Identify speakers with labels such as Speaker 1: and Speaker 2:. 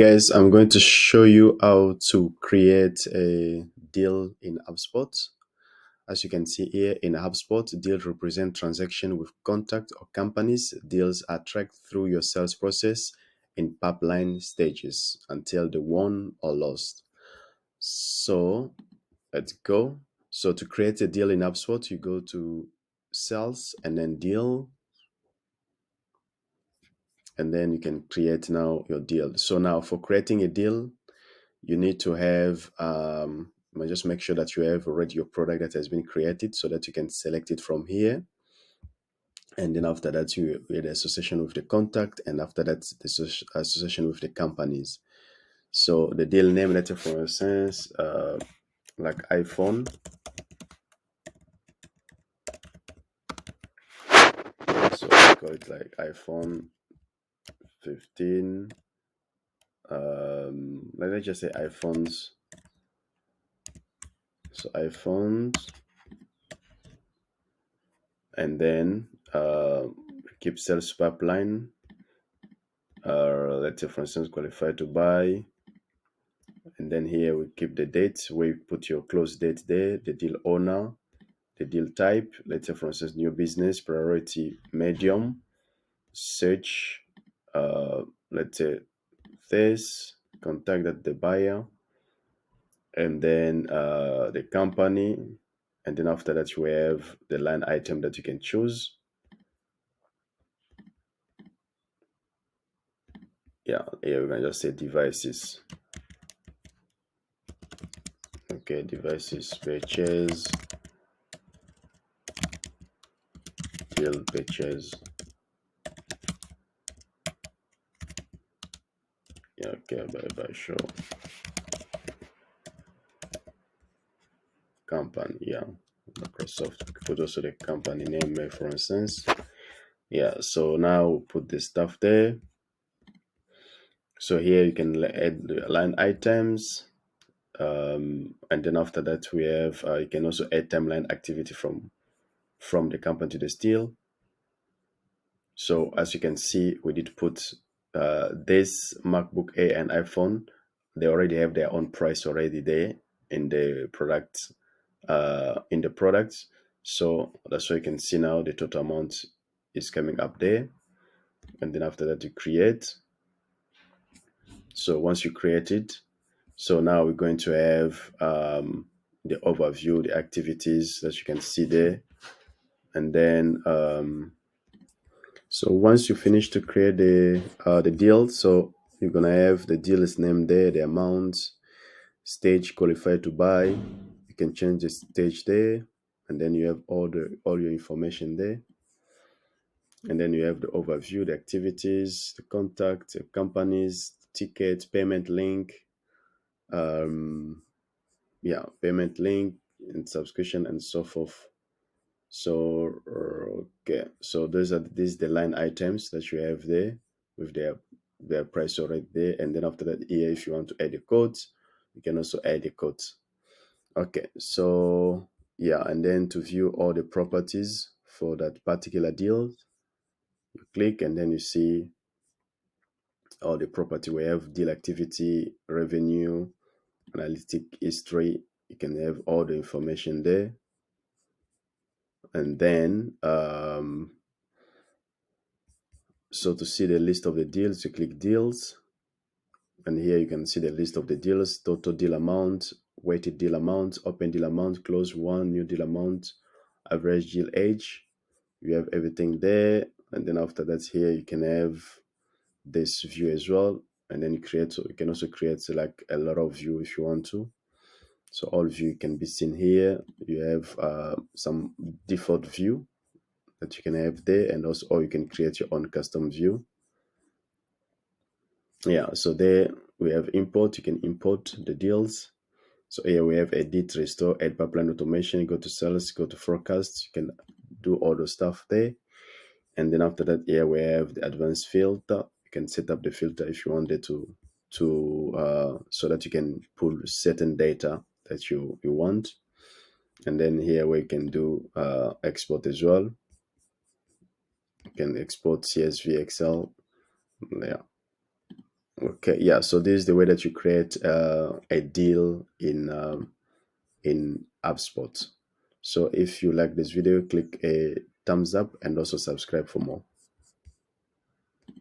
Speaker 1: Guys, I'm going to show you how to create a deal in HubSpot. As you can see here in HubSpot, deals represent transaction with contact or companies. Deals are tracked through your sales process in pipeline stages until the won or lost. So let's go. So to create a deal in HubSpot, you go to sales and then deal, and then you can create now your deal. So now for creating a deal, you need to have just make sure that you have already your product that has been created so that you can select it from here. And then after that, you create the association with the contact, and after that, the association with the companies. So the deal name, let's say for instance, like iPhone. So we call it like iPhone 15. Let's just say iPhones. So iPhones, and then keep sales pipeline. Let's say for instance qualified to buy, and then here we keep the date where you put your close date there, the deal owner, the deal type, let's say for instance new business, priority medium, search, let's say this, contact that the buyer, and then the company, and then after that you have the line item that you can choose. Yeah, here we can just say devices. Okay, devices purchase, deal purchase. Yeah, okay, by show company. Yeah, Microsoft. Put also the company name, for instance. Yeah, so now put the stuff there. So here you can add the line items, and then after that we have you can also add timeline activity from the company to the deal. So as you can see, we did put this MacBook Air and iPhone. They already have their own price already there in the product. So that's why you can see now the total amount is coming up there. And then after that you create. So once you create it, so now we're going to have the overview, the activities that you can see there. And then so once you finish to create the deal, so you're gonna have the deal is named there, the amount, stage qualified to buy. You can change the stage there, and then you have all your information there. And then you have the overview, the activities, the contact, the companies, ticket, payment link, payment link and subscription and so forth. So okay, so these the line items that you have there with their price already there. And then after that here, if you want to add the codes, you can also add the codes. Okay, so yeah, and then to view all the properties for that particular deal, you click and then you see all the property. We have deal activity, revenue, analytic history. You can have all the information there. And then so to see the list of the deals, you click deals, and here you can see the list of the deals, total deal amount, weighted deal amount, open deal amount, close one, new deal amount, average deal age. You have everything there. And then after that here you can have this view as well, and then you can also create like a lot of view if you want to. So all view can be seen here. You have some default view that you can have there, and also or you can create your own custom view. Yeah, so there we have import. You can import the deals. So here we have edit, restore, add pipeline automation, go to sales, go to forecast. You can do all the stuff there. And then after that, here we have the advanced filter. You can set up the filter if you wanted to so that you can pull certain data that you want. And then here we can do export as well. You can export CSV, Excel. Yeah. Okay, yeah. So this is the way that you create a deal in HubSpot. So if you like this video, click a thumbs up and also subscribe for more.